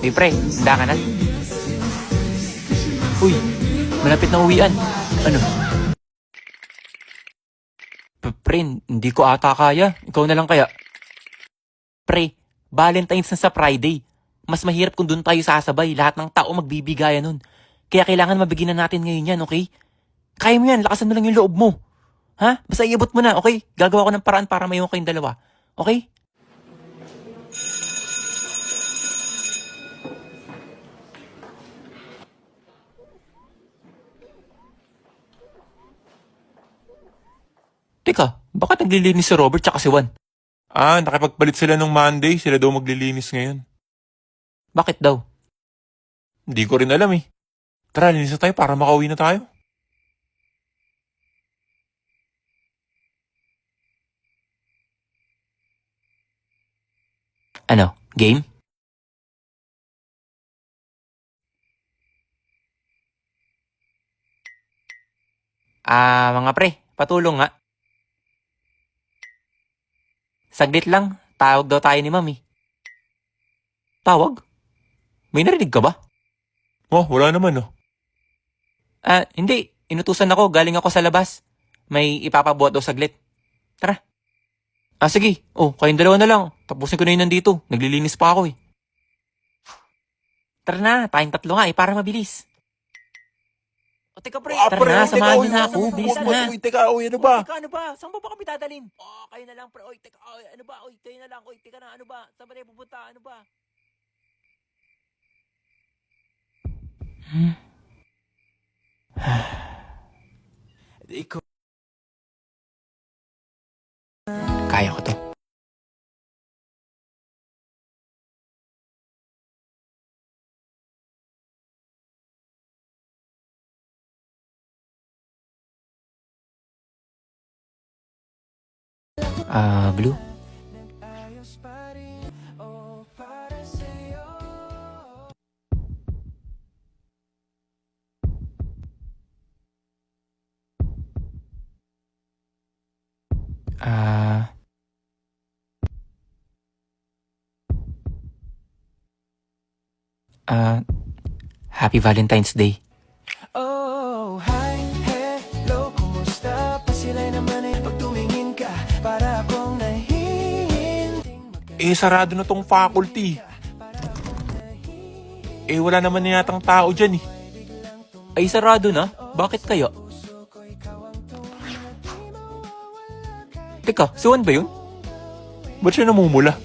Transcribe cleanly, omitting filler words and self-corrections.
Hey pre, handa ka na? Uy, malapit na uwian. Ano? Pre, hindi ko ata kaya. Ikaw na lang kaya. Pre, Valentine's na sa Friday. Mas mahirap kung doon tayo sasabay. Lahat ng tao magbibigayan nun. Kaya kailangan mabigyan na natin ngayon yan, okay? Kaya mo yan, lakasan mo lang yung loob mo. Ha? Basta iabot mo na, okay? Gagawa ko ng paraan para mayon kayong dalawa. Okay? Teka, bakit naglilinis si Robert tsaka si Juan? Nakipagpalit sila nung Monday. Sila daw maglilinis ngayon. Bakit daw? Hindi ko rin alam eh. Tara, linis na tayo para makauwi na tayo. Ano? Game? Mga pre, patulong nga. Saglit lang, tawag daw tayo ni Mami. Tawag? May narinig ka ba? Oh, wala naman oh. Hindi. Inutusan ako, galing ako sa labas. May ipapabuhat daw saglit. Tara. Sige. Kayong dalawa na lang. Tapusin ko na yun nandito. Naglilinis pa ako eh. Tara na, tayong tatlo nga para mabilis. Teka pre, tara na, samahan niyo na ako. Bilis na. Teka, ano ba? Teka, ano ba? Saan ba kami dadalhin? Kayo na lang pre. Teka, ano ba? Kayo na lang. Teka na, ano ba? Saan ba tayo pupunta? Ano ba? Kaya ko to. Blue? Happy Valentine's Day. Oh, hi, hello, kumusta? Pasilay naman ay pag tumingin ka para akong nahihinding Sarado na tong faculty. Wala naman na yatang tao dyan eh. Ay, sarado na? Bakit kaya? Teka, si Juan ba yun? Ba't siya namumula?